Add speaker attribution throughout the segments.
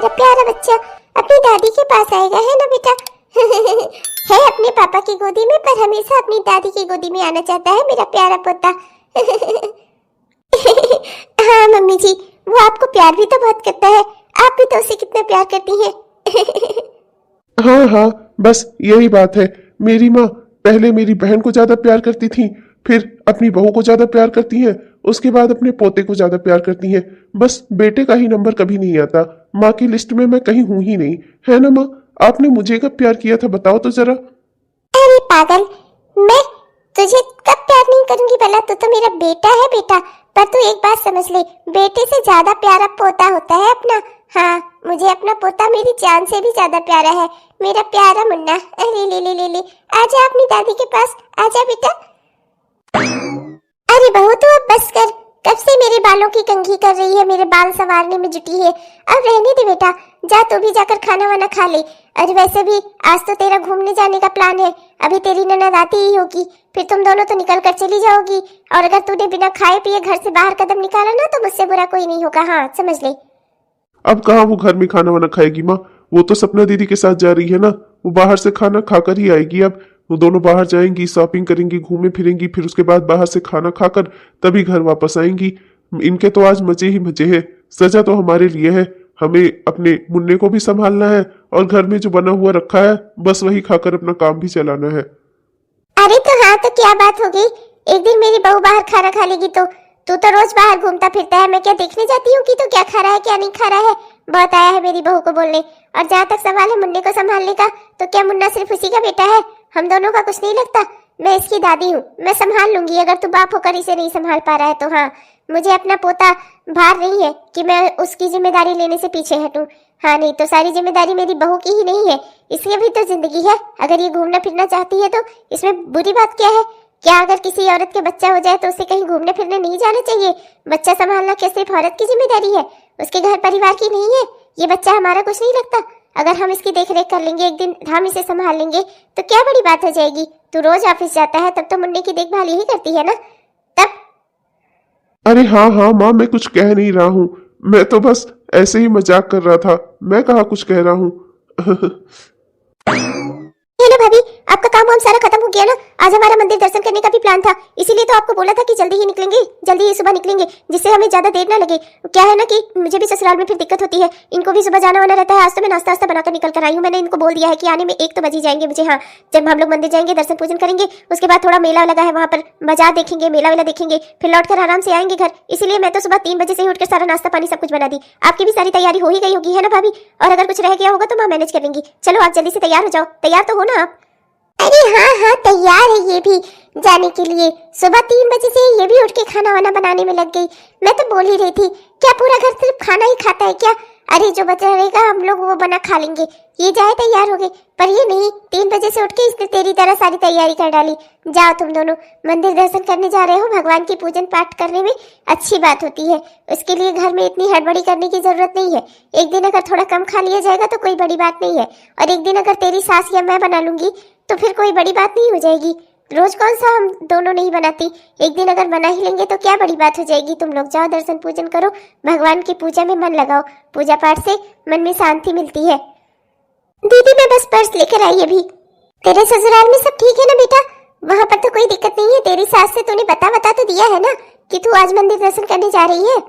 Speaker 1: मेरा प्यारा बच्चा अपनी दादी के पास आएगा, है ना बेटा? है अपने पापा की गोदी में, पर हमेशा अपनी दादी की गोदी में आना चाहता है मेरा प्यारा पोता। हाँ मम्मी जी, वो आपको प्यार भी तो बहुत करता है, आप भी तो उसे कितना प्यार करती हैं।
Speaker 2: हाँ हाँ, बस यही बात है। मेरी माँ पहले मेरी बहन को ज्यादा प्यार करती थी, फिर अपनी बहू को ज्यादा प्यार करती है, उसके बाद अपने पोते को ज्यादा प्यार करती है। बस बेटे का ही नंबर कभी नहीं आता। माँ की लिस्ट में मैं कहीं हूं ही नहीं, है ना माँ? आपने मुझे कब प्यार किया था, बताओ तो जरा।
Speaker 1: अरे पागल, मैं तुझे कब प्यार नहीं करूंगी भला? तू तो मेरा बेटा है बेटा। पर तू एक बात समझ ले, बेटे से ज्यादा प्यारा पोता होता है अपना। हाँ, मुझे अपना पोता मेरी जान से भी ज्यादा प्यारा है, मेरा प्यारा मुन्ना। अरे ले ले ले ले, आजा अपनी दादी के पास, आजा बेटा। अरे बहू तू अब बस कर, कब से मेरे बालों की कंघी कर रही है, मेरे बाल संवारने में जुटी है। अब रहने दे बेटा, जा तू भी जाकर खाना वाना खा ले। अरे वैसे भी आज तो तेरा घूमने जाने का प्लान है, अभी तेरी ननद आती ही होगी, फिर तुम दोनों तो निकल कर चली जाओगी। और अगर तूने बिना खाए पिए घर से बाहर कदम निकाला ना, तो मुझसे बुरा कोई नहीं होगा, हाँ समझ ले।
Speaker 2: अब कहाँ वो घर में खाना वाना खाएगी माँ? वो तो सपना दीदी के साथ जा रही है ना, वो बाहर से खाना खाकर ही आएगी। अब वो दोनों बाहर जाएंगी, शॉपिंग करेंगी, घूमे फिरेंगी, फिर उसके बाद बाहर से खाना खाकर तभी घर वापस आएंगी। इनके तो आज मजे ही मजे हैं। सजा तो हमारे लिए है, हमें अपने मुन्ने को भी संभालना है और घर में जो बना हुआ रखा है बस वही खाकर अपना काम भी चलाना है।
Speaker 1: अरे तो हाँ, तो क्या बात हो गई? एक दिन मेरी बहू बाहर खाना खा लेगी तो तू तो रोज बाहर घूमता फिरता है, मैं क्या देखने जाती हूँ कि तू क्या खा रहा है क्या नहीं खा रहा है? बहुत आया है मेरी बहू को बोलने। और जहाँ तक सवाल है मुन्ने को संभालने का, तो क्या मुन्ना सिर्फ उसी का बेटा है? हम दोनों का कुछ नहीं लगता? मैं इसकी दादी हूँ, मैं संभाल लूंगी। अगर तू बाप होकर इसे नहीं संभाल पा रहा है तो हाँ, मुझे अपना पोता भार नहीं है कि मैं उसकी जिम्मेदारी लेने से पीछे हटूं। हाँ नहीं तो सारी जिम्मेदारी मेरी बहू की ही नहीं है, इसलिए भी तो जिंदगी है। अगर ये घूमना फिरना चाहती है तो इसमें बुरी बात क्या है? क्या अगर किसी औरत के बच्चा हो जाए तो उसे कहीं घूमने फिरने नहीं जाना चाहिए? बच्चा संभालना क्या सिर्फ औरत की जिम्मेदारी है, उसके घर परिवार की नहीं है? ये बच्चा हमारा कुछ नहीं लगता? अगर हम इसकी देख रेख कर लेंगे, एक दिन हम इसे संभाल लेंगे तो क्या बड़ी बात हो जाएगी? तू रोज ऑफिस जाता है, तब तो मुन्ने की देखभाल यही करती है ना? तब
Speaker 2: अरे हाँ हाँ माँ, मैं कुछ कह नहीं रहा हूँ, मैं तो बस ऐसे ही मजाक कर रहा था। मैं कहाँ कुछ कह रहा हूँ।
Speaker 1: हेलो भाभी, आपका काम वाम सारा खत्म हो गया ना? आज हमारा मंदिर दर्शन करने का भी प्लान था, इसीलिए तो आपको बोला था कि जल्दी ही निकलेंगे, जल्दी ही सुबह निकलेंगे, जिससे हमें ज्यादा देर ना लगे। क्या है ना कि मुझे भी ससुराल में फिर दिक्कत होती है, इनको भी सुबह जाना वाना रहता है। आज तो मैं नाश्ता वास्ता बनाकर निकल कर आई हूँ। मैंने इनको बोल दिया है कि आने में 1 तो बज ही जाएंगे मुझे। हाँ, जब हम लोग मंदिर जाएंगे, दर्शन पूजन करेंगे, उसके बाद थोड़ा मेला लगा है वहाँ पर, बाजार देखेंगे, मेला वेला देखेंगे, फिर लौट कर आराम से आएंगे घर। इसीलिए मैं तो सुबह 3 बजे से ही उठकर सारा नाश्ता पानी सब कुछ बना दी। आपकी भी सारी तैयारी हो ही गई होगी, है ना भाभी? और अगर कुछ रह गया होगा तो माँ मैनेज कर लेंगी। चलो आप जल्दी से तैयार हो जाओ, तैयार तो हो ना आप? अरे हाँ हाँ, तैयार है ये भी जाने के लिए। सुबह 3 बजे से ये भी उठ के खाना वाना बनाने में लग गई। मैं तो बोल ही रही थी, क्या पूरा घर सिर्फ खाना ही खाता है क्या? अरे जो बचा रहेगा हम लोग वो बना खा लेंगे। ये जाए तैयार हो गई, पर ये नहीं, 3 बजे से उठ के इसने तेरी तरह सारी तैयारी कर डाली। जाओ तुम दोनों, मंदिर दर्शन करने जा रहे हो, भगवान की पूजन पाठ करने में अच्छी बात होती है, उसके लिए घर में इतनी हड़बड़ी करने की जरूरत नहीं है। एक दिन अगर थोड़ा कम खा लिया जाएगा तो कोई बड़ी बात नहीं है, और एक दिन अगर तेरी सास या मैं बना लूंगी तो फिर कोई बड़ी बात नहीं हो जाएगी। रोज कौन सा हम दोनों नहीं बनाती, एक दिन अगर बना ही लेंगे तो क्या बड़ी बात हो जाएगी। तुम लोग जाओ, दर्शन पूजन करो, भगवान की पूजा में मन लगाओ, पूजा पाठ से मन में शांति मिलती है। दीदी मैं बस पर्स लेकर आई अभी। तेरे ससुराल में सब ठीक है ना बेटा? वहाँ पर तो कोई दिक्कत नहीं है? तेरी सास से तूने बता तो दिया है ना कि तू आज मंदिर दर्शन करने जा रही है?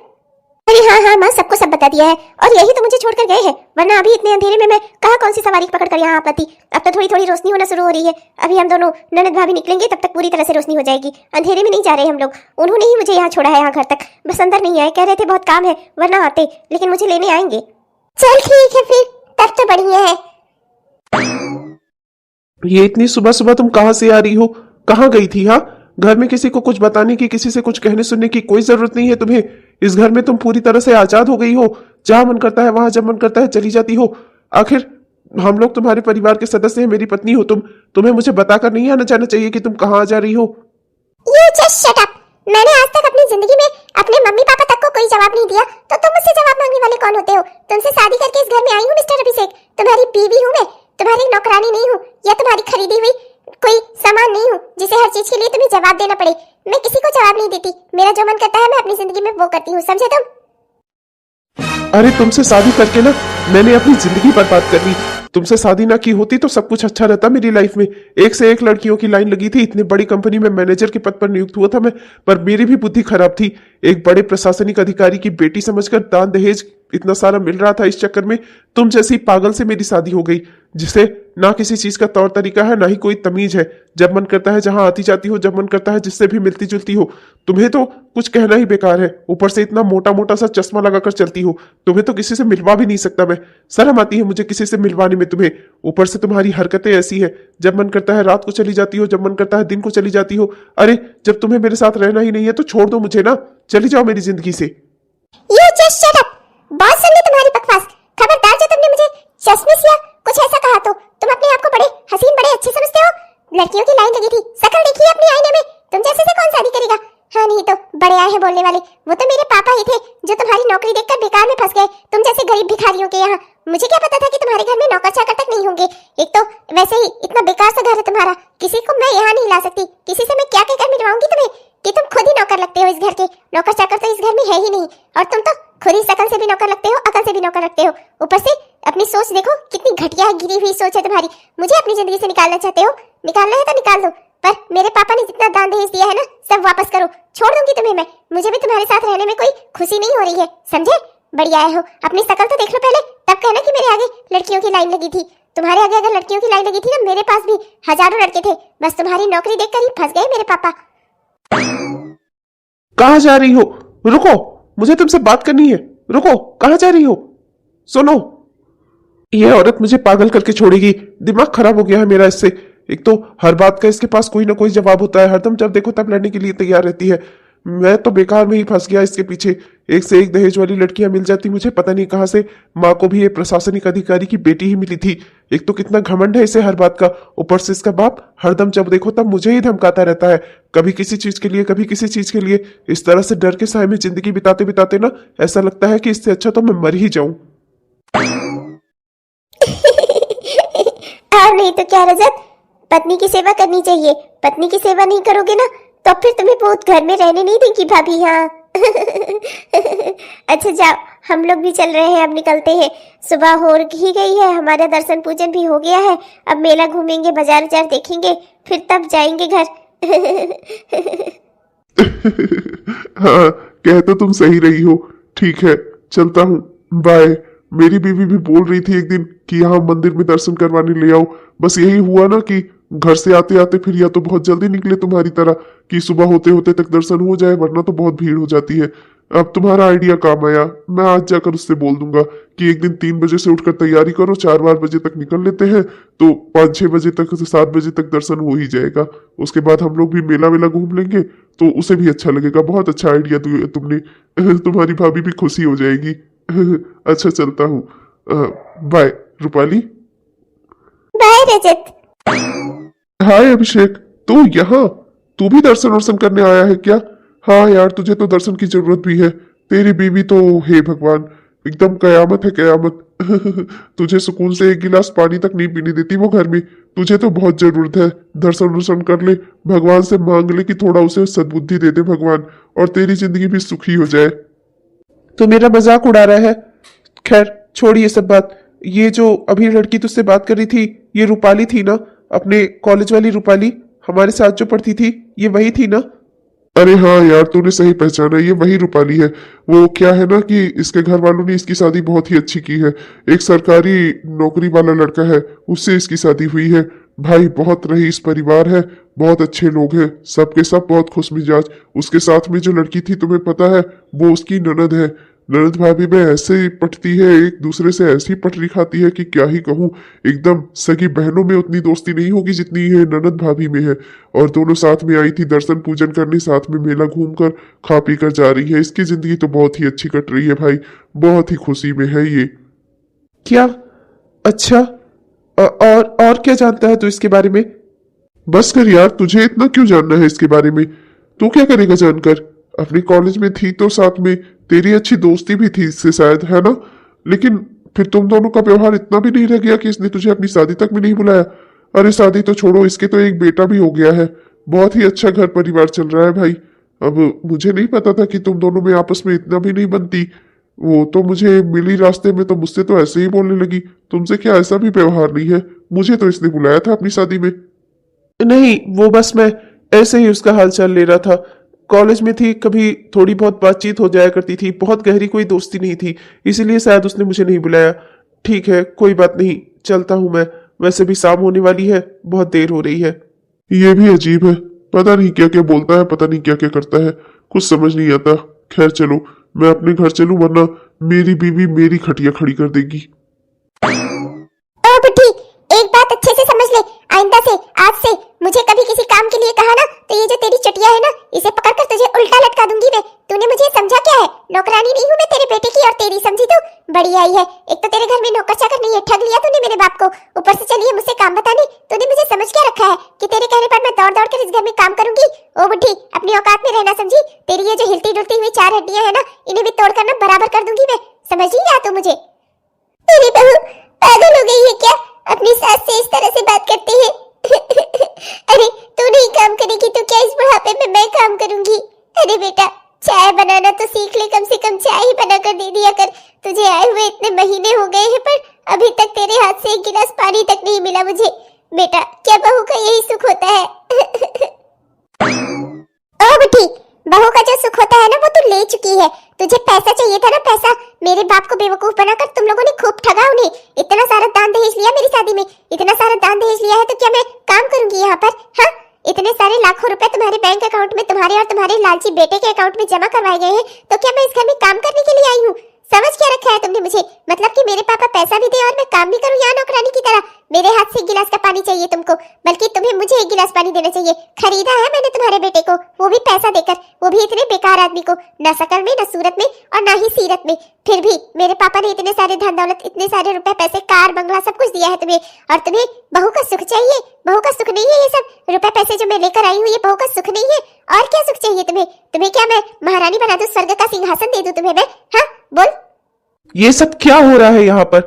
Speaker 1: अरे हाँ हाँ माँ, सबको सब बता दिया है, और यही तो मुझे छोड़कर गए हैं, वरना अभी इतने अंधेरे में मैं कहाँ कौन सी सवारी पकड़कर यहाँ आ पाती। अब तो थोड़ी थोड़ी रोशनी होना शुरू हो रही है, अभी हम दोनों ननद भाभी निकलेंगे तब तक पूरी तरह से रोशनी हो जाएगी। अंधेरे में नहीं जा रहे हम लोग, उन्होंने ही मुझे यहाँ छोड़ा है, यहाँ घर तक, बस अंदर नहीं आए, कह रहे थे बहुत काम है वरना आते, लेकिन मुझे लेने आएंगे। चल ठीक है फिर, तब तो बढ़िया है।
Speaker 2: ये इतनी सुबह सुबह तुम कहाँ से आ रही हो? कहाँ गई थी? हाँ, घर में किसी को कुछ बताने की, किसी से कुछ कहने सुनने की कोई जरूरत नहीं है तुम्हें। इस घर में तुम पूरी तरह से आजाद हो गई हो, जहां मन करता है वहां, जब मन करता है चली जाती हो। आखिर हम लोग तुम्हारे परिवार के सदस्य हैं, मेरी पत्नी हो तुम, तुम्हें मुझे बताकर नहीं आना जाना चाहिए कि तुम कहाँ जा रही हो।
Speaker 1: You just shut up! मैंने आज तक अपनी जिंदगी में अपने मम्मी पापा तक को कोई जवाब नहीं दिया, तो तुम मुझसे जवाब मांगने वाले कौन होते हो? तुमसे शादी करके इस घर में आई हूँ मिस्टर अभिषेक, तुम्हारी बीवी हूँ मैं, तुम्हारी नौकरानी नहीं हूँ या तुम्हारी खरीदी हुई कोई सामान नहीं हूँ जिसे हर चीज के लिए तुम्हें जवाब देना पड़े। मैं किसी को जवाब नहीं देती, मेरा जो मन करता है मैं अपनी जिंदगी में वो करती हूँ, समझे तुम?
Speaker 2: अरे तुमसे शादी करके ना मैंने अपनी जिंदगी बर्बाद कर ली। तुमसे शादी ना की होती तो सब कुछ अच्छा रहता मेरी लाइफ में। एक से एक लड़कियों की लाइन लगी थी, इतनी बड़ी कंपनी में मैनेजर के पद पर नियुक्त हुआ था मैं, पर मेरी भी बुद्धि खराब थी। एक बड़े प्रशासनिक अधिकारी की बेटी समझकर दान दहेज इतना सारा मिल रहा था, इस चक्कर में तुम जैसी पागल से मेरी शादी हो गई, जिसे ना किसी चीज का तौर तरीका है, ना ही कोई तमीज है। जब मन करता है जहां आती जाती हो, जब मन करता है जिससे भी मिलती जुलती हो। तुम्हें तो कुछ कहना ही बेकार है, ऊपर से इतना मोटा मोटा सा चश्मा लगाकर चलती हो। तुम्हें तो किसी से मिलवा भी नहीं सकता मैं। शर्म आती है मुझे किसी से मिलवाने में तुम्हें। ऊपर से तुम्हारी हरकतें ऐसी है, जब मन करता है रात को चली जाती हो, जब मन करता है दिन को चली जाती हो। अरे जब तुम्हें मेरे साथ रहना ही नहीं है तो छोड़ दो मुझे ना, चली जाओ मेरी जिंदगी से।
Speaker 1: You just shut up! बहुत सुन ली तुम्हारी बकवास। खबरदार जो तुमने मुझे चश्मिश या कुछ ऐसा कहा तो तुम अपने आप को बड़े हसीन बड़े अच्छे समझते हो। लड़कियों की लाइन लगी थी, शक्ल देखी अपनी आईने में। तुम जैसे से कौन शादी करेगा? हाँ नहीं तो बड़े आए हैं बोलने वाले, वो तो मेरे पापा ही थे जो तुम्हारी नौकरी देखकर बेकार में फंस गए, तुम जैसे गरीब भिखारियों के यहाँ। मुझे क्या पता था कि तुम्हारे घर में नौकर चाकर तक नहीं होंगे। एक तो वैसे ही इतना बेकार सा घर है तुम्हारा, किसी को मैं यहाँ नहीं ला सकती। किसी से मैं क्या कहकर मिलवाऊंगी तुम्हें कि तुम खुद ही नौकर लगते हो इस घर के। नौकर चाकर तो इस घर में है ही नहीं, और तुम तो खुद ही शकल से भी नौकर लगते हो, अकल से भी नौकर लगते हो। ऊपर से अपनी सोच देखो, कितनी घटिया गिरी हुई सोच है तुम्हारी। मुझे अपनी जिंदगी से निकालना चाहते हो? निकालना है तो निकाल दो, पर मेरे पापा ने जितना दान दहेज दिया है ना, सब वापस करो। छोड़ दूंगी तुम्हें मैं। मुझे भी तुम्हारे साथ रहने में कोई खुशी नहीं हो रही है, समझे? बढ़िया आए हो, अपनी शकल तो देख लो पहले, तब कहना कि मेरे आगे लड़कियों की लाइन लगी थी। तुम्हारे आगे अगर लड़कियों की लाइन लगी थी ना, मेरे पास भी हजारों लड़के थे, बस तुम्हारी नौकरी देखकर ही फंस गए मेरे पापा।
Speaker 2: कहाँ जा रही हो? रुको, मुझे तुमसे बात करनी है। रुको, कहाँ जा रही हो? सुनो, यह औरत मुझे पागल करके छोड़ेगी। दिमाग खराब हो गया है मेरा इससे। एक तो हर बात का इसके पास कोई ना कोई जवाब होता है, हरदम जब देखो तब लड़ने के लिए तैयार रहती है। मैं तो बेकार में ही फंस गया इसके पीछे। एक से एक दहेज वाली लड़कियां मिल जाती मुझे, पता नहीं कहां से। माँ को भी एक प्रशासनिक अधिकारी की बेटी ही मिली थी। एक तो कितना घमंड है इसे हर बात का, ऊपर से इसका बाप हरदम जब देखो तब मुझे ही धमकाता रहता है, कभी किसी चीज के लिए, कभी किसी चीज के लिए। इस तरह से डर के साए में जिंदगी बिताते बिताते ना ऐसा लगता है कि इससे अच्छा तो मैं मर ही जाऊं।
Speaker 1: और नहीं तो क्या रजत, पत्नी की सेवा करनी चाहिए। पत्नी की सेवा नहीं करोगे ना तो फिर तुम्हें बहुत घर में रहने नहीं देंगी भाभी। हाँ अच्छा जाओ, हम लोग भी चल रहे हैं, अब निकलते हैं। सुबह हो ही गई है, हमारा दर्शन पूजन भी हो गया है। अब मेला घूमेंगे, बाजार बाजार देखेंगे, फिर तब जाएंगे घर।
Speaker 2: हाँ, कह तो तुम सही रही हो। ठीक है, चलता हूँ, बाय। मेरी बीवी भी बोल रही थी एक दिन कि यहाँ मंदिर में दर्शन करवाने ले आओ। बस यही हुआ ना कि घर से आते आते फिर या तो बहुत जल्दी निकले तुम्हारी तरह कि सुबह होते होते तक दर्शन हो जाए, वरना तो बहुत भीड़ हो जाती है। अब तुम्हारा आइडिया काम आया, मैं आज जाकर उससे बोल दूंगा कि एक दिन 3 बजे से उठकर तैयारी करो, 4 बजे तक निकल लेते हैं, तो 5-6 बजे तक से 7 बजे तक दर्शन हो ही जाएगा। उसके बाद हम लोग भी मेला वेला घूम लेंगे, तो उसे भी अच्छा लगेगा। बहुत अच्छा आइडिया तुमने। तुम्हारी भाभी भी खुशी हो जाएगी। अच्छा, चलता हूँ, बाय रूपाली।
Speaker 1: बाय रजत।
Speaker 2: हाय अभिषेक, तू यहाँ? तू भी दर्शन वर्शन करने आया है क्या? हाँ यार, तुझे तो दर्शन की जरूरत भी है। तेरी बीवी तो हे भगवान, एकदम कयामत है, कयामत। तुझे सुकून से एक गिलास पानी तक नहीं पीने देती वो घर में। तुझे तो बहुत जरूरत है, दर्शन वर्शन कर ले, भगवान से मांग ले कि थोड़ा उसे सद्बुद्धि दे दे भगवान, और तेरी जिंदगी भी सुखी हो जाए। तो मेरा मजाक उड़ा रहा है? खैर छोड़ ये सब बात। ये जो अभी लड़की तुझसे बात कर रही थी, ये रूपाली थी ना? अपने कॉलेज वाली रूपाली, हमारे साथ जो पढ़ती थी, ये वही थी ना? अरे हाँ यार, तूने सही पहचाना, ये वही रूपाली है। वो क्या है ना कि इसके घर वालों ने इसकी शादी बहुत ही अच्छी की है। एक सरकारी नौकरी वाला लड़का है, उससे इसकी शादी हुई है। भाई बहुत रईस परिवार है, बहुत अच्छे लोग हैं, सबके सब बहुत खुश मिजाज। उसके साथ में जो लड़की थी, तुम्हें पता है, वो उसकी ननद है। ननद भाभी में ऐसे ही पटती है, एक दूसरे से ऐसी पटरी खाती है कि क्या ही कहूँ। एकदम सगी बहनों में उतनी दोस्ती नहीं होगी जितनी है ननद भाभी में है। और दोनों साथ में आई थी दर्शन पूजन करने, साथ में मेला घूमकर खा पी कर जा रही है। इसकी जिंदगी तो बहुत ही अच्छी कट रही है भाई, बहुत ही खुशी में है ये। क्या? अच्छा, और क्या जानता है तू इसके बारे में? बस कर यार, तुझे इतना क्यों जानना है इसके बारे में? तू क्या करेगा जानकर? अपने कॉलेज में थी तो साथ में तेरी अच्छी दोस्ती भी थी इससे शायद, है ना? लेकिन फिर तुम दोनों का व्यवहार इतना भी नहीं रह गया कि इसने तुझे अपनी शादी तक में नहीं बुलाया? अरे शादी तो छोड़ो, इसके तो एक बेटा भी हो गया है। बहुत ही अच्छा घर परिवार चल रहा है भाई। अब मुझे नहीं पता था कि तुम दोनों में आपस में इतना भी नहीं बनती। वो तो मुझे मिली रास्ते में, तो मुझसे तो ऐसे ही बोलने लगी। तुमसे क्या ऐसा भी व्यवहार नहीं है? मुझे तो इसने बुलाया था अपनी शादी में। नहीं, वो बस मैं ऐसे ही उसका हाल चाल ले रहा था। कॉलेज में थी, कभी थोड़ी बहुत बातचीत हो जाया करती थी, बहुत गहरी कोई दोस्ती नहीं थी, इसीलिए शायद उसने मुझे नहीं बुलाया। ठीक है, कोई बात नहीं, चलता हूं मैं। वैसे भी शाम होने वाली है, बहुत देर हो रही है। ये भी अजीब है, पता नहीं क्या क्या बोलता है, पता नहीं क्या क्या करता है, कुछ समझ नहीं आता। खैर चलो, मैं अपने घर चलूं, वरना मेरी बीवी मेरी खटिया खड़ी कर देगी।
Speaker 1: ओ बुड्ढी, एक बात अच्छे से समझ ले, आइंदा से, आज से मुझे कभी किसी काम के लिए कहा ना, तो ये जो तेरी चटिया है ना, इसे पकड़कर तुझे उल्टा लटका दूंगी मैं। तूने मुझे समझा क्या है? नौकरानी नहीं हूँ मैं तेरे बेटे की और तेरी, समझी तू? बड़ी आई है, एक तो तेरे घर में नौकर चाकर नहीं है, ठग लिया तूने मेरे बाप को, ऊपर से चलिए मुझसे काम बताने। तूने मुझे समझ क्या रखा है कि तेरे कहने पर मैं दौड़ दौड़ कर इस घर में काम करूंगी? ओ बुड्ढी, अपनी औकात में रहना, समझी? तेरी ये जो हिलती डुलती हुई चार हड्डियां है ना, इन्हें भी तोड़कर ना बराबर कर दूंगी मैं, समझ ही या तू मुझे? तेरी बहू पागल हो गई है क्या? अपनी सास से इस तरह से बात करती है? अरे तू नहीं काम करेगी तो क्या इस बुढ़ापे में मैं काम करूंगी? अरे बेटा, चाय बनाना तो सीख ले, कम से कम चाय ही बनाकर दे दिया कर। तुझे आए हुए इतने महीने हो गए हैं, पर अभी तक तेरे हाथ से एक गिलास पानी तक नहीं मिला मुझे। बेटा, क्या बहू का यही सुख होता है? ओ बेटी, बहू का जो सुख होता है ना, वो तू ले चुकी है। तुझे पैसा चाहिए था ना, पैसा। मेरे बाप को बेवकूफ बनाकर तुम लोगों ने खूब ठगा उन्हें। इतना सारा दान दहेज लिया मेरी शादी में, इतना सारा दान दहेज लिया है, तो क्या मैं काम करूंगी यहाँ पर? हाँ, इतने सारे लाखों रुपए तुम्हारे बैंक अकाउंट में, तुम्हारे और तुम्हारे लालची बेटे के अकाउंट में जमा करवाए गए हैं, तो क्या मैं इस घर में काम करने के लिए आई हूँ? समझ क्या रखा है तुमने मुझे? मतलब कि मेरे पापा पैसा भी दे और मैं काम भी करूं यहाँ नौकरानी की तरह? मेरे हाथ से एक गिलास का पानी चाहिए तुमको, बल्कि तुम्हें मुझे एक गिलास पानी देना चाहिए। खरीदा है मैंने तुम्हारे बेटे को, वो भी पैसा देकर, वो भी इतने बेकार आदमी को, न शकल में, न सूरत में और न ही सीरत में। फिर भी मेरे पापा ने इतने सारे धन दौलत, इतने सारे रुपए पैसे, कार बंगला सब कुछ दिया है तुम्हें, और तुम्हें बहू का सुख चाहिए? बहू का सुख नहीं है ये सब रुपए पैसे जो मैं लेकर आई हूँ, ये बहू का सुख नहीं है। और क्या सुख चाहिए तुम्हें? तुम्हें क्या मैं महारानी बना दूं, स्वर्ग का सिंहासन दे दूं तुम्हें मैं? हाँ बोल।
Speaker 2: ये सब क्या हो रहा है यहाँ पर?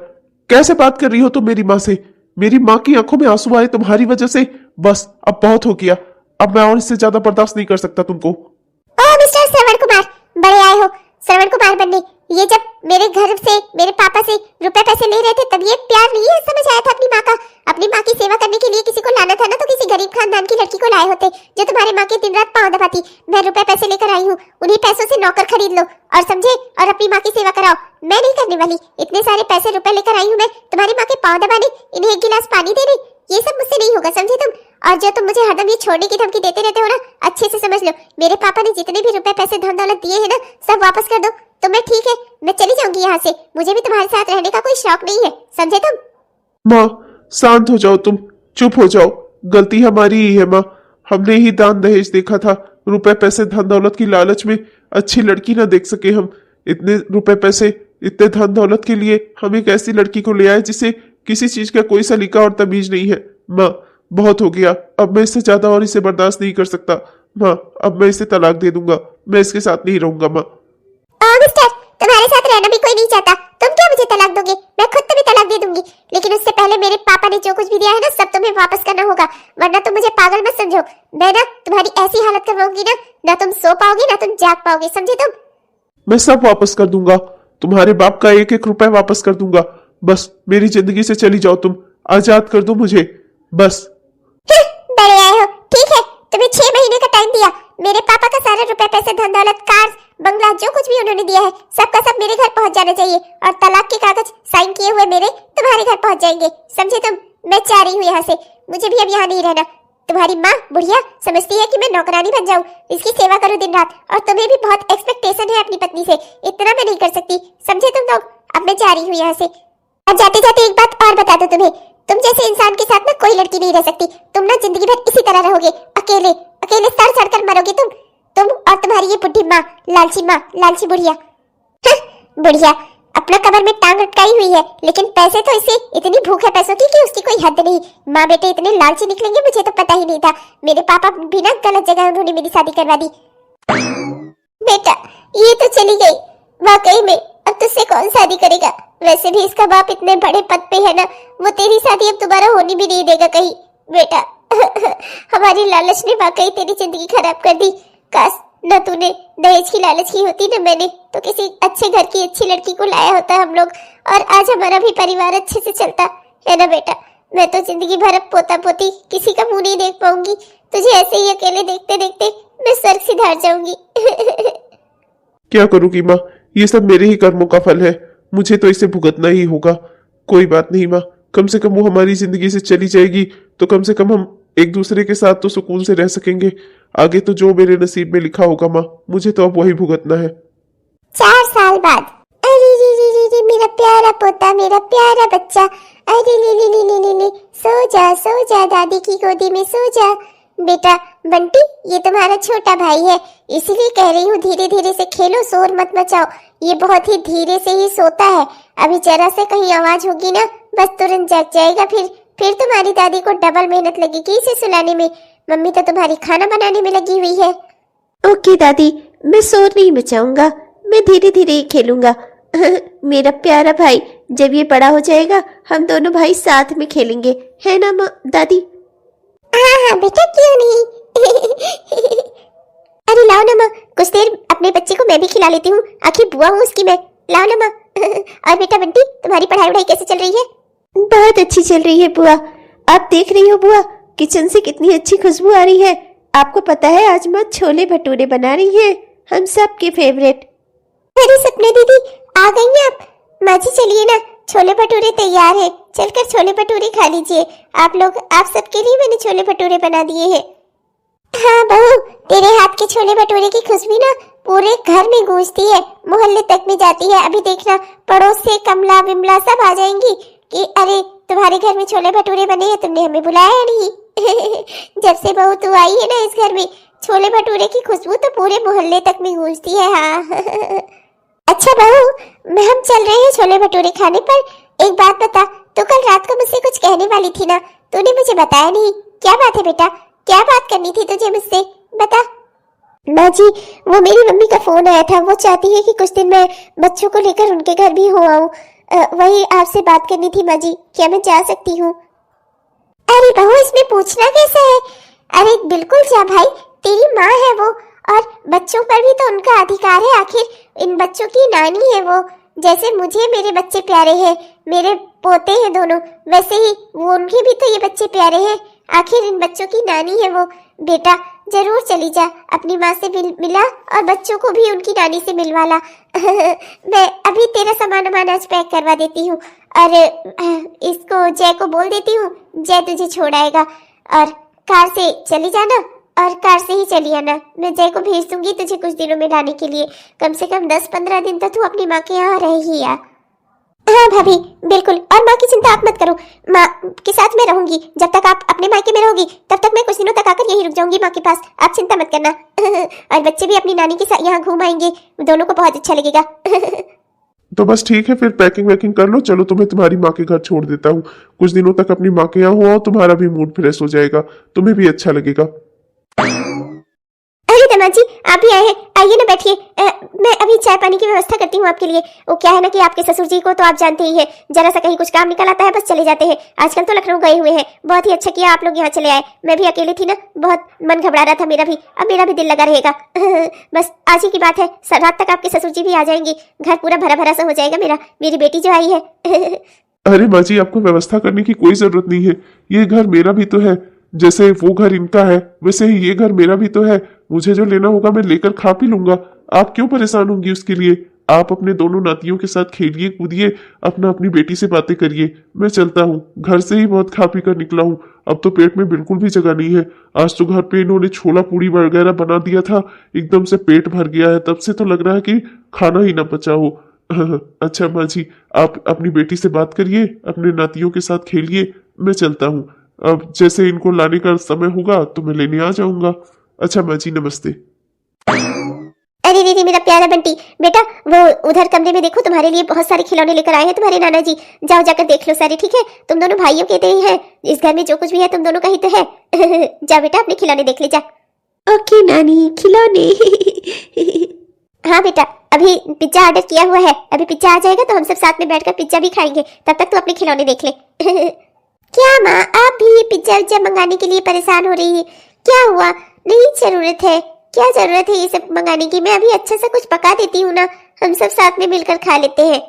Speaker 2: कैसे बात कर रही हो तुम मेरी माँ से? मेरी माँ की आंखों में आंसू आए तुम्हारी वजह से। बस अब बहुत हो गया, अब मैं और इससे ज्यादा बर्दाश्त नहीं कर सकता तुमको।
Speaker 1: ओ मिस्टर श्रवण कुमार, बड़े आए हो श्रवण कुमार बनने। ये जब मेरे घर से, मेरे पापा से रुपए पैसे ले रहे थे, तब ये प्यार नहीं है समझ आया था अपनी माँ का? अपनी माँ की सेवा करने के लिए किसी को लाना था ना, तो किसी गरीब खानदान की लड़की को लाए होते, जो तुम्हारे माँ के दिन रात पांव दबाती। मैं रुपए पैसे लेकर आई हूँ, उन्हीं पैसों से नौकर खरीद लो और समझे, और अपनी माँ की सेवा कराओ। मैं नहीं करने वाली। इतने सारे पैसे रुपए लेकर आई हूँ मैं तुम्हारी माँ के पांव दबाने, इन्हें एक गिलास पानी देने, ये सब मुझसे नहीं होगा, समझे तुम? और जो तुम मुझे हरदम ये छोड़ने की धमकी देते रहते हो ना, अच्छे से समझ लो, मेरे पापा ने जितने भी रुपए पैसे धन दौलत दिए हैं ना, सब वापस कर दो तो मैं ठीक है, मैं चली जाऊंगी यहाँ से। मुझे भी तुम्हारे साथ रहने का कोई शौक नहीं है, समझे तुम?
Speaker 2: माँ शांत हो जाओ, तुम चुप हो जाओ। गलती हमारी ही है माँ, हमने ही दान दहेज देखा था, रुपए पैसे धन दौलत की लालच में अच्छी लड़की ना देख सके हम। इतने रुपए पैसे, इतने धन दौलत के लिए हम एक ऐसी लड़की को ले आए जिसे किसी चीज का कोई सलीका और तमीज नहीं है। माँ बहुत हो गया, अब मैं इससे ज्यादा और इसे बर्दाश्त नहीं कर सकता। माँ अब मैं इसे तलाक दे दूंगा, मैं इसके साथ नहीं रहूंगा। माँ
Speaker 1: मिस्टर, तुम्हारे साथ रहना भी कोई नहीं चाहता, तुम क्या मुझे तलाक दोगे? मैं खुद तुम्हें तलाक दे दूंगी, लेकिन उससे पहले मेरे पापा ने जो कुछ भी दिया है ना, सब तुम्हें वापस करना होगा, वरना तुम मुझे पागल मत समझो। मैं ना तुम्हारी ऐसी हालत करवाऊंगी ना, ना तुम सो पाओगे ना तुम जाग पाओगे, समझे तुम?
Speaker 2: मैं सब वापस कर दूंगा, तुम्हारे बाप का एक एक रुपए वापस कर दूंगा। बस मेरी जिंदगी से चली जाओ, तुम आजाद कर दो मुझे बस।
Speaker 1: बड़े आए हो, ठीक है, तुम्हें 6 महीने का टाइम दिया। मेरे पापा का सारा रुपए पैसे धन दौलत, कार बंगला, जो कुछ भी उन्होंने दिया है, सबका सब मेरे घर पहुंच जाना चाहिए, और तलाक के कागज साइन किए हुए मेरे तुम्हारे घर पहुंच जाएंगे, समझे तुम? मैं जा रही हूँ यहाँ से, मुझे भी अब यहाँ नहीं रहना। तुम्हारी माँ बुढ़िया समझती है कि मैं नौकरानी बन जाऊँ, इसकी सेवा करूँ दिन रात, और तुम्हें भी बहुत एक्सपेक्टेशन है अपनी पत्नी से, इतना मैं नहीं कर सकती, समझे तुम लोग? अब मैं जा रही हूँ यहाँ से। अब जाते जाते एक बात और बता दो तुम्हें, तुम जैसे इंसान के साथ ना कोई लड़की नहीं रह सकती। तुम ना जिंदगी भर इसी तरह रहोगे, अकेले अकेले सड़ सड़ कर मरोगे तुम और तुम्हारी ये बुढ़ी माँ, लालची बुढ़िया। बुढ़िया अपना कमर में टांग अटकाई हुई है, लेकिन पैसे तो इसे इतनी भूख है पैसों की कि उसकी कोई हद नहीं। माँ बेटे इतने लालची निकलेंगे मुझे तो पता ही नहीं था। मेरे पापा भी ना गलत जगह उन्होंने मेरी शादी करवा दी। बेटा ये तो चली गई, वाकई में अब तुझसे कौन शादी करेगा? वैसे भी इसका बाप इतने बड़े पद पे है ना, वो तेरी शादी अब दोबारा होने भी नहीं देगा कहीं। बेटा हमारी लालच ने वाकई तेरी जिंदगी खराब कर दी। काश न तूने दहेज की लालच की होती न मैंने, तो किसी अच्छे घर की अच्छी लड़की को लाया होता हम लोग, और आज हमारा भी परिवार अच्छे से चलता है ना बेटा। मैं तो जिंदगी भर अब पोता पोती किसी का मुंह नहीं देख पाऊंगी। तुझे ऐसे ही अकेले देखते देखते मैं स्वर्ग सिधार जाऊंगी।
Speaker 2: क्या करूंगी माँ, ये सब मेरे ही कर्मों का फल है, मुझे तो इसे भुगतना ही होगा। कोई बात नहीं माँ, कम से कम वो हमारी जिंदगी से चली जाएगी तो कम से कम हम एक दूसरे के साथ तो सुकून से रह सकेंगे। आगे तो जो मेरे नसीब में लिखा होगा माँ, मुझे तो अब वही भुगतना है।
Speaker 1: 4 साल बाद, अरे रे रे रे रे, मेरा प्यारा पोता, मेरा प्यारा बच्चा, अरे ले ले ले ले ले ले, सो जा दादी की गोदी में सो जा। बेटा बंटी, ये तुम्हारा छोटा भाई है, इसीलिए कह रही हूँ धीरे धीरे से खेलो, शोर मत मचाओ। ये बहुत ही धीरे से ही सोता है, अभी जरा से कहीं आवाज होगी ना बस तुरंत जग जाएगा। फिर तुम्हारी दादी को डबल मेहनत लगेगी इसे सुलाने में। मम्मी तो तुम्हारी खाना बनाने में लगी हुई है।
Speaker 3: ओके दादी, मैं शोर नहीं मचाऊंगा, मैं धीरे धीरे ही खेलूंगा। मेरा प्यारा भाई, जब ये बड़ा हो जाएगा हम दोनों भाई साथ में खेलेंगे, है ना माँ दादी?
Speaker 1: हाँ बेटा, क्यों नहीं। अरे लाओ ना माँ, कुछ देर अपने बच्चे को मैं भी खिला लेती हूँ, आखिर बुआ हूँ उसकी मैं। लाओ ना माँ। और बेटा बंटी, तुम्हारी पढ़ाई वढ़ाई कैसे चल रही है?
Speaker 3: बहुत अच्छी चल रही है बुआ। आप देख रही हो बुआ, किचन से कितनी अच्छी खुशबू आ रही है। आपको पता है आज माँ छोले भटूरे बना रही है, हम सबके फेवरेट।
Speaker 1: अरे सपने दीदी, आ गई हैं आप? माँ जी चलिए ना, छोले भटूरे तैयार है, चलकर छोले भटूरे खा लीजिए आप लोग। आप सबके लिए मैंने छोले भटूरे बना दिए हैं। हाँ बहू, तेरे हाथ के छोले भटूरे की खुशबू ना पूरे घर में गूंजती है, मोहल्ले तक में जाती है। अभी देखना पड़ोस से कमला विमला सब आ जाएंगी कि अरे तुम्हारे घर में छोले भटूरे बने हैं, तुमने हमें बुलाया नहीं। जब से बहू तू आई है ना इस घर में, छोले भटूरे की खुशबू तो पूरे मोहल्ले तक में गूंजती है। हाँ। अच्छा बहू, हम चल रहे हैं छोले भटूरे खाने पर। एक बात बता, तो कल रात को मुझसे कुछ कहने वाली थी ना, तूने मुझे बताया नहीं। क्या बात है बेटा, क्या बात करनी थी तुझे मुझसे, बता। माँ जी, वो मेरी मम्मी का फोन आया था, वो चाहती है कि कुछ दिन मैं बच्चों को लेकर उनके घर भी हो आऊं। वही आपसे बात करनी थी माँ जी, क्या मैं जा सकती हूँ? अरे बहू, इसमें पूछना कैसा है? अरे बिल्कुल जा भाई, तेरी माँ है वो, और बच्चों पर भी तो उनका अधिकार है। आखिर इन बच्चों की नानी है वो। जैसे मुझे मेरे बच्चे प्यारे हैं, मेरे पोते हैं दोनों, वैसे ही वो उनके भी तो ये बच्चे प्यारे हैं। आखिर इन बच्चों की नानी है वो। बेटा जरूर चली जा, अपनी माँ से मिला और बच्चों को भी उनकी नानी से मिलवा ला। मैं अभी तेरा सामान आज पैक करवा देती हूँ, और इसको जय को बोल देती हूँ, जय तुझे छोड़ आएगा। और कार से चली जाना, और कार से ही चली आना। मैं जय को भेज दूंगी तुझे कुछ दिनों में लाने के लिए, कम से कम 10-15 दिन तक तू अपनी माँ के यहाँ रह ही आ। हाँ भाभी बिल्कुल, और माँ की चिंता आप मत करो, माँ के साथ मैं रहूंगी। जब तक आप अपने मायके में रहोगी तब तक मैं कुछ दिनों तक आकर यही रुक जाऊंगी माँ के पास, आप चिंता मत करना। और बच्चे भी अपनी नानी के साथ यहाँ घूम आएंगे, दोनों को बहुत अच्छा लगेगा।
Speaker 2: तो बस ठीक है, फिर पैकिंग वैकिंग कर लो, चलो तुम्हें तुम्हारी माँ के घर छोड़ देता हूँ। कुछ दिनों तक अपनी माँ के यहाँ हो, तुम्हारा भी मूड फ्रेश हो जाएगा, तुम्हें भी अच्छा लगेगा।
Speaker 1: अरे दमाद जी, आप भी आए हैं, आइए ना बैठिए। मैं अभी चाय पानी की व्यवस्था करती हूँ आपके लिए। वो क्या है ना कि आपके ससुर जी को तो आप जानते ही हैं, जरा सा कहीं कुछ काम निकल आता है बस चले जाते हैं। आजकल तो लखनऊ गए हुए हैं। बहुत ही अच्छा किया आप लोग यहाँ चले आए, मैं भी अकेली थी ना, बहुत मन घबरा रहा था मेरा भी। अब मेरा भी दिल लगा रहेगा। बस आज ही की बात है, रात तक आपके ससुर जी भी आ जाएंगे, घर पूरा भरा भरा सा हो जाएगा मेरा, मेरी बेटी जो आई है।
Speaker 2: अरे माँ जी, आपको व्यवस्था करने की कोई जरूरत नहीं है, ये घर मेरा भी तो है। जैसे वो घर इनका है वैसे ही ये घर मेरा भी तो है। मुझे जो लेना होगा मैं लेकर खा पी लूंगा, आप क्यों परेशान होंगी उसके लिए? आप अपने दोनों नातियों के साथ खेलिए कूदिए, अपनी बेटी से बातें करिए। मैं चलता हूँ, घर से ही बहुत खा पी कर निकला हूँ, अब तो पेट में बिल्कुल भी जगह नहीं है। आज तो घर पे इन्होंने छोला पूड़ी वगैरह बना दिया था, एकदम से पेट भर गया है, तब से तो लग रहा है कि खाना ही ना पचा हो। अच्छा माँ जी, आप अपनी बेटी से बात करिए, अपने नातियों के साथ खेलिए, मैं चलता हूँ। अब जैसे इनको लाने का समय होगा तो मैं लेने आ जाऊंगा। अच्छा माँ जी, नमस्ते।
Speaker 1: अरे दीदी, मेरा प्यारा बंटी बेटा, वो उधर कमरे में देखो, तुम्हारे लिए बहुत सारे खिलौने लेकर आए हैं तुम्हारे नाना जी, जाओ जाकर देख लो सारे, ठीक है? तुम दोनों भाइयों के ही हैं, इस घर में जो कुछ भी है तुम दोनों का ही तो है। जा बेटा, अपने खिलौने देख ले जा।
Speaker 3: ओके नानी, खिलौने।
Speaker 1: हाँ बेटा, अभी पिज्जा ऑर्डर किया हुआ है, अभी पिज्जा आ जाएगा तो हम सब साथ में बैठकर पिज्जा भी खाएंगे, तब तक तू अपने खिलौने देख ले। क्या माँ, आप भी पिज्जा विज्जा मंगाने के लिए परेशान हो रही है? क्या हुआ? नहीं जरूरत है, क्या जरूरत है ये सब मंगाने की? मैं अभी अच्छा सा कुछ पका देती हूँ ना, हम सब साथ में मिलकर खा लेते हैं।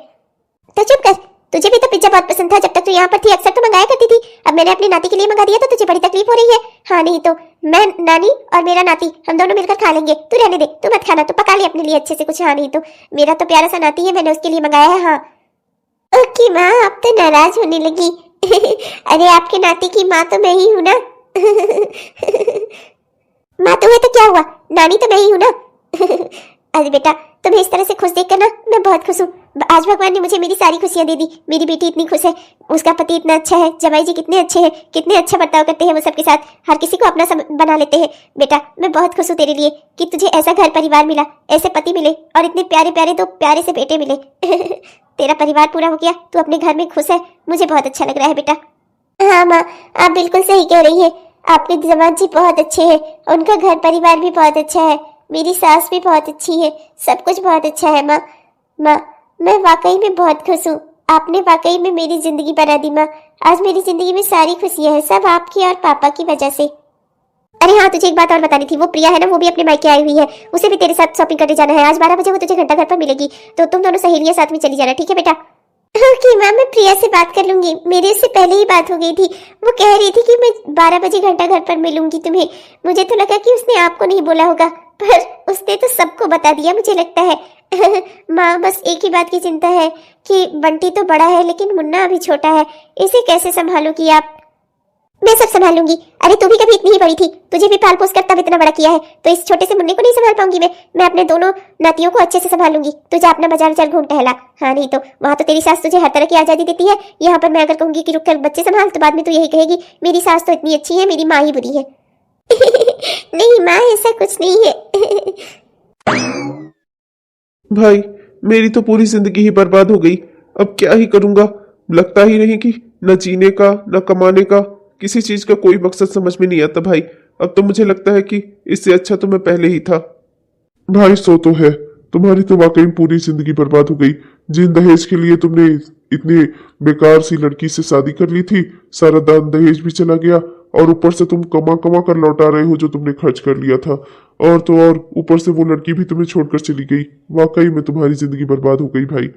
Speaker 1: तो चुप कर, तुझे भी तो पिज्जा बहुत पसंद था जब तक तू यहाँ पर थी, अक्सर तो मंगाया करती थी। अब मैंने अपनी नाती के लिए मंगा दिया तो तुझे बड़ी तकलीफ हो रही है। हाँ नहीं तो मैं, नानी और मेरा नाती, हम दोनों मिलकर खा लेंगे। तू रहने दे, तू मत खाना, तू पका ले अपने लिए अच्छे से कुछ। हाँ नहीं तो मेरा तो प्यारा सा नाती है, मैंने उसके लिए मंगाया है। हाँ ओके माँ, आप तो नाराज होने लगी। अरे आपके नाती की माँ तो मैं ही हूँ ना। माँ तो है तो क्या हुआ, नानी तो मैं ही हूँ ना। अरे बेटा, तुम्हें इस तरह से खुश देखकर ना मैं बहुत खुश हूँ। आज भगवान ने मुझे मेरी सारी खुशियां दे दी। मेरी बेटी इतनी खुश है, उसका पति इतना अच्छा है, जमाई जी कितने अच्छे हैं, कितने अच्छा बर्ताव करते हैं वो सबके साथ, हर किसी को अपना बना लेते हैं। बेटा मैं बहुत खुश हूँ तेरे लिए कि तुझे ऐसा घर परिवार मिला, ऐसे पति मिले और इतने प्यारे प्यारे दो प्यारे से बेटे मिले। तेरा परिवार पूरा हो गया, तू अपने घर में खुश है, मुझे बहुत अच्छा लग रहा है बेटा। हाँ माँ, आप बिल्कुल सही कह रही है, आपके जमाई जी बहुत अच्छे हैं, उनका घर परिवार भी बहुत अच्छा है, मेरी सास भी बहुत अच्छी है, सब कुछ बहुत अच्छा है माँ। माँ मैं वाकई में बहुत खुश हूँ, आपने वाकई में मेरी जिंदगी बना दी माँ। आज मेरी जिंदगी में सारी खुशियाँ हैं, सब आपकी और पापा की वजह से। अरे हाँ, तुझे एक बात और बतानी थी, वो प्रिया है ना, वो भी अपने मायके आई हुई है, उसे भी तेरे साथ शॉपिंग करने जाना है। आज 12 बजे वो तुझे घंटा घर पर मिलेगी, तो तुम दोनों सहेलियां साथ में चली जाना, ठीक है बेटा? ओके मैम, मैं प्रिया से बात कर लूंगी, मेरे उससे पहले ही बात हो गई थी। वो कह रही थी कि मैं 12 बजे घंटा घर पर मिलूंगी तुम्हें। मुझे तो लगा कि उसने आपको नहीं बोला होगा, पर उसने तो सबको बता दिया मुझे लगता है। माँ बस एक ही बात की चिंता है कि बंटी तो बड़ा है लेकिन मुन्ना अभी छोटा है, इसे कैसे संभालोगी आप? मैं सब संभाल लूंगी। अरे तू भी कभी इतनी ही बड़ी थी, तुझे भी पाल पोस कर तब इतना बड़ा किया है, तो इस छोटे से मुन्ने को नहीं संभाल पाऊंगी मैं अपने दोनों नातियों को अच्छे से संभाल लूंगी। तू जा अपना बाजार बाजार घूम टहला। हाँ नहीं तो वहां तो तेरी सास तुझे हर तरह की आजादी देती है, यहाँ पर मैं अगर कहूंगी कि रुक कर बच्चे संभाल तो बाद में तू यही कहेगी मेरी सास तो इतनी अच्छी है, मेरी माँ ही बुरी है। नहीं माँ, ऐसा कुछ नहीं है।
Speaker 2: भाई मेरी तो पूरी जिंदगी ही बर्बाद हो गई, अब क्या ही करूंगा। लगता ही नहीं कि न जीने का न कमाने का, किसी चीज का कोई मकसद समझ में नहीं आता भाई। अब तो मुझे लगता है कि इससे अच्छा तो मैं पहले ही था। भाई सो तो है, तुम्हारी तो वाकई में पूरी जिंदगी बर्बाद हो गई। जिन दहेज के लिए तुमने इतनी बेकार सी लड़की से शादी कर ली थी, सारा दान दहेज भी चला गया, और ऊपर से तुम कमा कमा कर लौटा रहे हो जो तुमने खर्च कर लिया था, और तो और ऊपर से वो लड़की भी तुम्हें छोड़कर चली गई। वाकई में तुम्हारी जिंदगी बर्बाद हो गई भाई।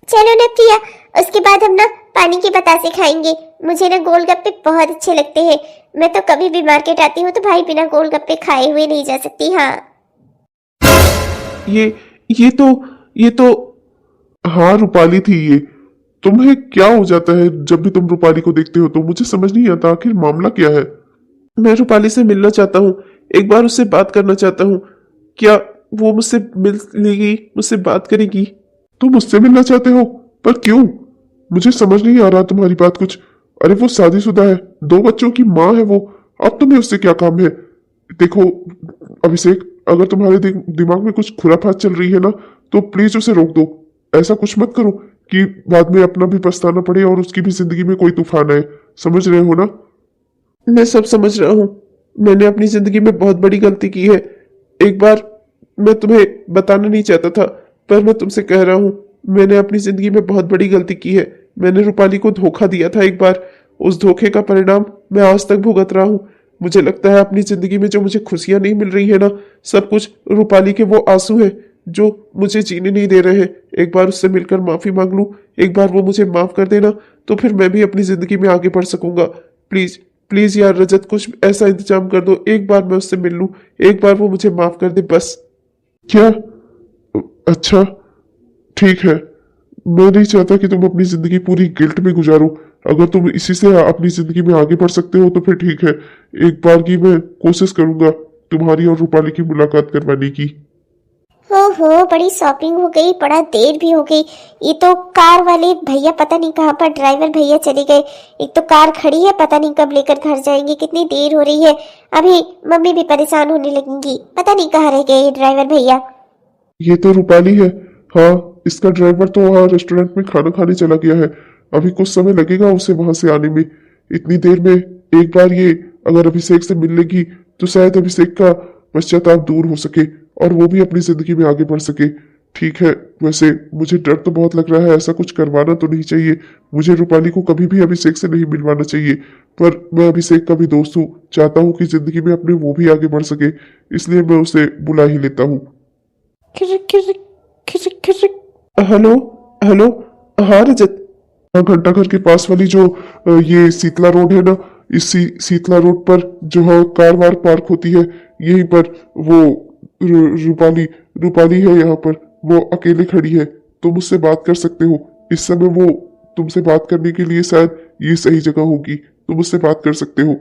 Speaker 1: चलो ना प्रिया, उसके बाद हम ना पानी के बतासे खाएंगे। मुझे ना गोलगप्पे बहुत अच्छे लगते हैं, मैं तो कभी भी मार्केट आती हूँ तो भाई बिना गोलगप्पे खाए हुए नहीं जा सकती। हाँ
Speaker 2: ये तो हाँ रूपाली थी ये। तुम्हें क्या हो जाता है जब भी तुम रूपाली को देखते हो? तो मुझे समझ नहीं आता आखिर मामला क्या है। मैं रूपाली से मिलना चाहता हूँ, एक बार उससे बात करना चाहता हूँ। क्या वो मुझसे मिल लेगी, मुझसे बात करेगी? तुम मुझसे मिलना चाहते हो, पर क्यों? मुझे समझ नहीं आ रहा तुम्हारी बात कुछ। अरे वो शादीशुदा है, 2 बच्चों की माँ है वो, अब तुम्हें उससे क्या काम है? देखो अभिषेक, अगर तुम्हारे दिमाग में कुछ खुराफात चल रही है ना, तो प्लीज उसे रोक दो। ऐसा कुछ मत करो कि बाद में अपना भी पछताना पड़े और उसकी भी जिंदगी में कोई तूफान आए। समझ रहे हो ना? मैं सब समझ रहा हूँ, मैंने अपनी जिंदगी में बहुत बड़ी गलती की है। एक बार मैं तुम्हें बताना नहीं चाहता था, पर मैं तुमसे कह रहा हूँ, मैंने अपनी जिंदगी में बहुत बड़ी गलती की है। मैंने रूपाली को धोखा दिया था एक बार, उस धोखे का परिणाम मैं आज तक भुगत रहा हूँ। मुझे लगता है अपनी जिंदगी में जो मुझे खुशियां नहीं मिल रही है ना, सब कुछ रूपाली के वो आंसू है जो मुझे जीने नहीं दे रहे हैं। एक बार उससे मिलकर माफी मांग लूं, एक बार वो मुझे माफ कर देना, तो फिर मैं भी अपनी जिंदगी में आगे बढ़ सकूंगा। प्लीज प्लीज यार रजत, कुछ ऐसा इंतजाम कर दो, एक बार मैं उससे मिल लूं, एक बार वो मुझे माफ कर दे बस। क्या? अच्छा ठीक है, मैं नहीं चाहता कि तुम अपनी जिंदगी पूरी गिल्ट में गुजारो। अगर तुम इसी से अपनी जिंदगी में आगे बढ़ सकते हो तो फिर ठीक है। एक बार की मैं कोशिश करूंगा तुम्हारी और रूपाली की मुलाकात करवाने की।
Speaker 1: हो बड़ी शॉपिंग हो गई, बड़ा देर भी हो गई। ये तो कार वाले भैया पता नहीं कहाँ पर ड्राइवर भैया चले गए। एक तो कार खड़ी है, पता नहीं कब लेकर घर जाएंगे, कितनी देर हो रही है। अभी मम्मी भी परेशान होने लगेंगी, पता नहीं कहाँ रह गए ये ड्राइवर भैया।
Speaker 2: ये तो रूपाली है। हाँ, इसका ड्राइवर तो वहाँ रेस्टोरेंट में खाना खाने चला गया है, अभी कुछ समय लगेगा उसे वहां से आने में। इतनी देर में एक बार ये अगर अभिषेक से मिल लेगी तो शायद अभिषेक का पश्चाताप दूर हो सके और वो भी अपनी जिंदगी में आगे बढ़ सके। ठीक है, वैसे मुझे डर तो बहुत लग रहा है, ऐसा कुछ करवाना तो नहीं चाहिए। मुझे रूपाली को कभी भी अभिषेक से नहीं मिलवाना चाहिए। पर मैं अभिषेक का भी दोस्त हूँ, चाहता हूँ कि जिंदगी में अपने वो भी आगे बढ़ सके, इसलिए मैं उसे बुला ही लेता हूँ। हेलो हेलो, हाँ रजत। हाँ, घंटा घर के पास वाली जो ये शीतला रोड है ना, इस शीतला रोड पर जो है कार वार पार्क होती है, यहीं पर वो रूपाली रूपाली है यहाँ पर। वो अकेले खड़ी है, तुम उससे बात कर सकते हो। इस समय वो तुमसे बात करने के लिए शायद ये सही जगह होगी, तुम उससे बात कर सकते हो।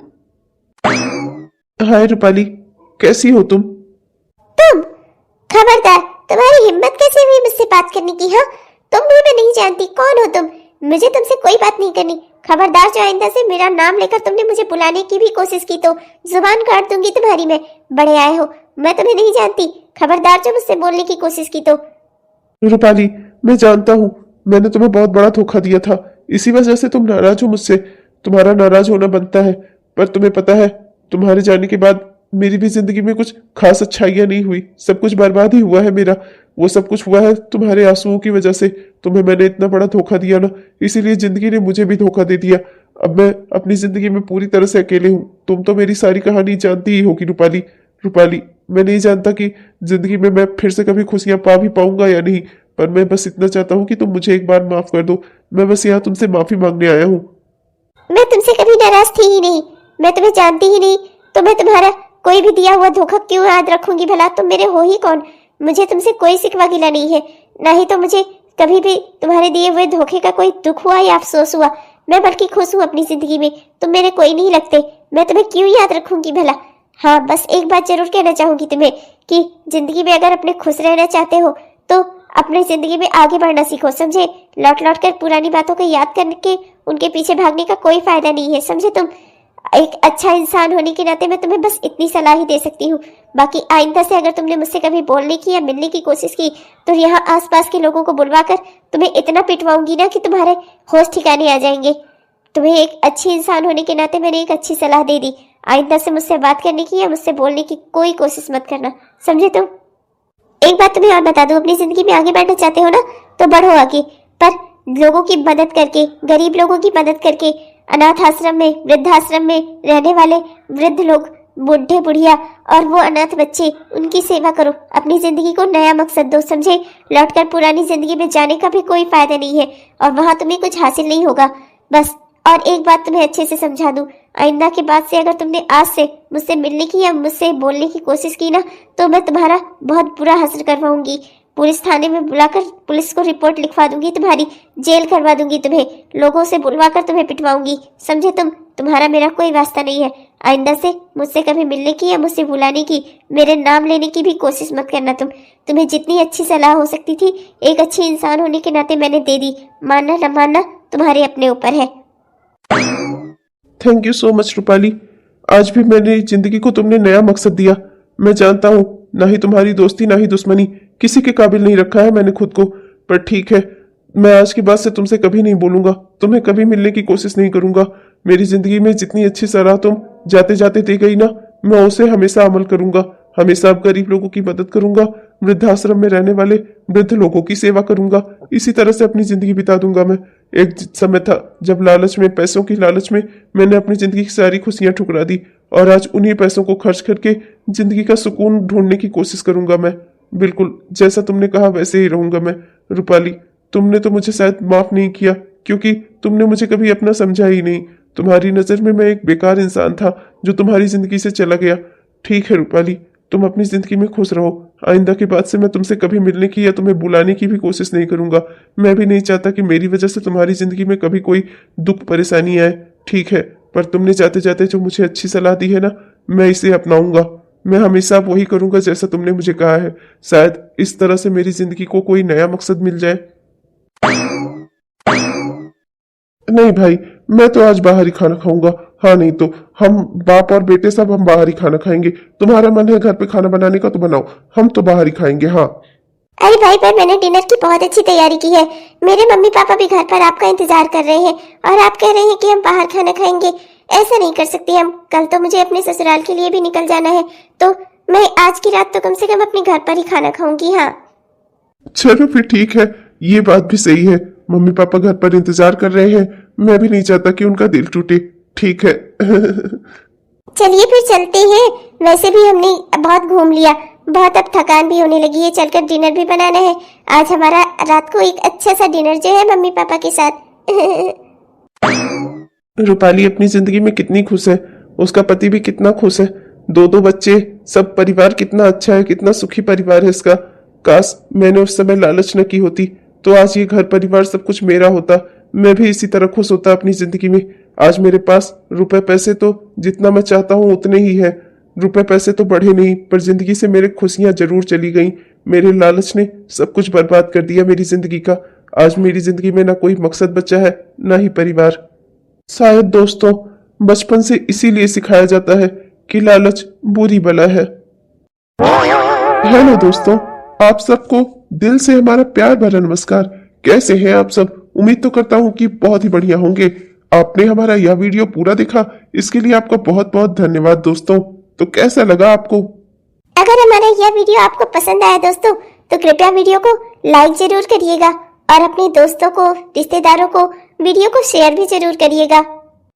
Speaker 2: हाय रूपाली, कैसी हो तुम?
Speaker 1: तुम खबरदार, तुम्हारी हिम्मत कैसे हुई मुझसे बात करने की? हाँ, तुम भी मैं नहीं जानती, कौन हो तुम? मुझे तुमसे कोई बात नहीं करनी। खबरदार, जो आइंदा से मेरा नाम लेकर तुमने मुझे बुलाने की भी कोशिश की तो जुबान काट दूंगी तुम्हारी मैं। बड़े आए हो, मैं तुम्हें नहीं जानती। खबरदार, जो मुझसे बोलने की कोशिश की तो।
Speaker 2: रूपाली, मैं जानता हूँ मैंने तुम्हें बहुत बड़ा धोखा दिया था, इसी वजह से तुम नाराज हो मुझसे। तुम्हारा नाराज होना बनता है, पर तुम्हें पता है तुम्हारे जाने के बाद मेरी भी जिंदगी में कुछ खास अच्छाइयां नहीं हुई, सब कुछ बर्बाद ही हुआ है मेरा। वो सब कुछ हुआ है तुम्हारे आंसुओं की वजह से। तुम्हें मैंने इतना बड़ा धोखा दिया ना, इसीलिए जिंदगी ने मुझे भी धोखा दे दिया। अब मैं अपनी जिंदगी में पूरी तरह से अकेले हूँ। तुम तो मेरी सारी कहानी जानती ही होगी रूपाली। रूपाली, मैं नहीं जानता कि जिंदगी में मैं फिर से कभी खुशियां पा भी पाऊंगा या नहीं, पर मैं बस इतना चाहता हूँ कि तुम मुझे एक बार माफ कर दो। मैं बस यहाँ तुमसे माफी मांगने आया हूँ।
Speaker 1: मैं तुमसे कभी नाराज थी ही नहीं, मैं तुम्हें जानती ही नहीं, तो मैं तुम्हारा कोई भी दिया हुआ धोखा क्यों याद रखूंगी भला? तुम मेरे हो ही कौन? मुझे तुमसे कोई सिकवा गिला नहीं है, ना ही तो मुझे कभी भी तुम्हारे दिए हुए धोखे का कोई दुख हुआ या अफसोस हुआ। मैं बल्कि खुश हूँ अपनी जिंदगी में। तुम मेरे कोई नहीं लगते, मैं तुम्हें क्यों याद रखूंगी भला? हाँ, बस एक बात जरूर कहना चाहूंगी तुम्हें कि जिंदगी में अगर अपने खुश रहना चाहते हो तो अपनी जिंदगी में आगे बढ़ना सीखो, समझे? लौट लौट कर पुरानी बातों को याद करके उनके पीछे भागने का कोई फायदा नहीं है, समझे तुम? एक अच्छा इंसान होने के नाते मैं तुम्हें बस इतनी सलाह ही दे सकती हूँ। बाकी आइंदा से अगर तुमने मुझसे कभी बोलने की या मिलने की कोशिश की तो यहाँ आसपास के लोगों को बुलवाकर तुम्हें इतना पिटवाऊंगी ना कि तुम्हारे होश ठिकाने आ जाएंगे। तुम्हें एक अच्छी इंसान होने के नाते मैंने एक अच्छी सलाह दे दी। आइंदा से मुझसे बात करने की या मुझसे बोलने की कोई कोशिश मत करना, समझे तुम? एक बात तुम्हें और बता दूं, अपनी जिंदगी में आगे बढ़ना चाहते हो ना तो बढ़ो आगे, पर लोगों की मदद करके, गरीब लोगों की मदद करके, अनाथ आश्रम में, वृद्धाश्रम में रहने वाले वृद्ध लोग, बूढ़े बुढ़िया और वो अनाथ बच्चे, उनकी सेवा करो। अपनी जिंदगी को नया मकसद दो, समझे? लौटकर पुरानी जिंदगी में जाने का भी कोई फायदा नहीं है और वहां तुम्हें कुछ हासिल नहीं होगा। बस, और एक बात तुम्हें अच्छे से समझा दूं, आइंदा के बाद से अगर तुमने आज से मुझसे मिलने की या मुझसे बोलने की कोशिश की ना तो मैं तुम्हारा बहुत बुरा हश्र करवाऊंगी। पुलिस थाने में बुलाकर पुलिस को रिपोर्ट लिखवा दूंगी, तुम्हारी जेल करवा दूंगी, तुम्हें लोगों से बुलवाकर तुम्हें पिटवाऊंगी, समझे तुम? तुम्हारा मेरा कोई वास्ता नहीं है। आइंदा से मुझसे कभी मिलने की या मुझसे बुलाने की, मेरे नाम लेने की भी कोशिश मत करना तुम। तुम्हें जितनी अच्छी सलाह हो सकती थी एक अच्छी इंसान होने के नाते मैंने दे दी, मानना न मानना तुम्हारे अपने ऊपर है।
Speaker 2: Thank you so much Rupali, आज भी मेरी जिंदगी को तुमने नया मकसद दिया। मैं जानता हूँ ना ही तुम्हारी दोस्ती ना ही दुश्मनी, किसी के काबिल नहीं रखा है मैंने खुद को, पर ठीक है, मैं आज के बाद से तुमसे कभी नहीं बोलूंगा, तुम्हें कभी मिलने की कोशिश नहीं करूंगा। मेरी जिंदगी में जितनी अच्छी सलाह तुम जाते जाते दे गई ना, मैं उसे हमेशा अमल करूंगा। हमेशा अब गरीब लोगों की मदद करूंगा, वृद्धाश्रम में रहने वाले वृद्ध लोगों की सेवा करूंगा, इसी तरह से अपनी जिंदगी बिता दूंगा मैं। एक समय था जब लालच में, पैसों की लालच में मैंने अपनी जिंदगी की सारी खुशियां ठुकरा दी और आज उन्हीं पैसों को खर्च करके जिंदगी का सुकून ढूंढने की कोशिश करूंगा मैं। बिल्कुल जैसा तुमने कहा वैसे ही रहूंगा मैं। रूपाली, तुमने तो मुझे शायद माफ नहीं किया क्योंकि तुमने मुझे कभी अपना समझा ही नहीं। तुम्हारी नजर में मैं एक बेकार इंसान था जो तुम्हारी जिंदगी से चला गया। ठीक है रूपाली, तुम अपनी जिंदगी में खुश रहो। आइंदा के बाद से मैं तुमसे कभी मिलने की या तुम्हें बुलाने की भी कोशिश नहीं करूंगा। मैं भी नहीं चाहता कि मेरी वजह से तुम्हारी जिंदगी में कभी कोई दुख परेशानी आए। ठीक है, पर तुमने जाते जाते जो मुझे अच्छी सलाह दी है ना, मैं इसे अपनाऊंगा। मैं हमेशा वही करूंगा जैसा तुमने मुझे कहा है। शायद इस तरह से मेरी जिंदगी को कोई नया मकसद मिल जाए। नहीं भाई, मैं तो आज बाहर ही खाना खाऊंगा। हाँ, नहीं तो हम बाप और बेटे सब हम बाहर ही खाना खाएंगे। तुम्हारा मन है घर पे खाना बनाने का तो बनाओ, हम तो बाहर ही खाएंगे। हाँ
Speaker 1: अरे भाई, पर मैंने डिनर की बहुत अच्छी तैयारी की है। मेरे मम्मी पापा भी घर पर आपका इंतजार कर रहे हैं और आप कह रहे हैं कि हम बाहर खाना खाएंगे। ऐसा नहीं कर सकते हम, कल तो मुझे अपने ससुराल के लिए भी निकल जाना है, तो मैं आज की रात तो कम से कम अपने घर पर ही खाना खाऊंगी। हाँ
Speaker 2: चलो फिर ठीक है, ये बात भी सही है। मम्मी पापा घर पर इंतजार कर रहे हैं, मैं भी नहीं चाहता कि उनका दिल टूटे। ठीक है।
Speaker 1: चलिए फिर चलते हैं। वैसे भी हमने बहुत घूम लिया, बहुत अब थकान भी होने लगी है, चलकर डिनर भी बनाना है। आज हमारा रात को एक अच्छा सा डिनर जो है मम्मी पापा के साथ।
Speaker 2: रूपाली अपनी जिंदगी में कितनी खुश है, उसका पति भी कितना खुश है, दो दो बच्चे, सब परिवार कितना अच्छा है, कितना सुखी परिवार है इसका। काश मैंने उस समय लालच न की होती तो आज ये घर परिवार सब कुछ मेरा होता, मैं भी इसी तरह खुश होता अपनी जिंदगी में। आज मेरे पास रुपए पैसे तो जितना मैं चाहता हूँ उतने ही है, रुपए पैसे तो बढ़े नहीं, पर जिंदगी से मेरे खुशियां जरूर चली गईं। मेरे लालच ने सब कुछ बर्बाद कर दिया मेरी जिंदगी का। आज मेरी जिंदगी में ना कोई मकसद बचा है, ना ही परिवार। शायद दोस्तों बचपन से इसीलिए सिखाया जाता है कि लालच बुरी बला है। हेलो दोस्तों, आप सबको दिल से हमारा प्यार भरा नमस्कार। कैसे हैं आप सब? उम्मीद तो करता हूं कि बहुत ही बढ़िया होंगे। आपने हमारा यह वीडियो पूरा देखा, इसके लिए आपका बहुत बहुत धन्यवाद दोस्तों। तो कैसा लगा आपको?
Speaker 1: अगर हमारा यह वीडियो आपको पसंद आया दोस्तों तो कृपया वीडियो को लाइक जरूर करिएगा और अपने दोस्तों को, रिश्तेदारों को वीडियो को शेयर भी जरूर करिएगा।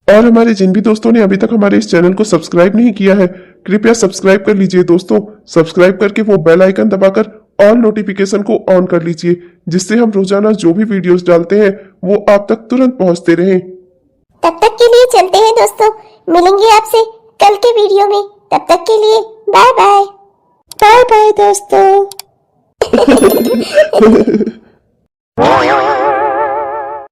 Speaker 2: और हमारे जिन भी दोस्तों ने अभी तक हमारे इस चैनल को सब्सक्राइब नहीं किया है, कृपया सब्सक्राइब कर लीजिए दोस्तों। सब्सक्राइब करके वो बेल आइकन दबाकर ऑल नोटिफिकेशन को ऑन कर लीजिए, जिससे हम रोजाना जो भी वीडियोस डालते हैं वो आप तक तुरंत पहुंचते रहें।
Speaker 1: तब तक के लिए चलते हैं दोस्तों, मिलेंगे आपसे कल के वीडियो में। तब तक के लिए बाय बाय।
Speaker 3: बाय बाय दोस्तों।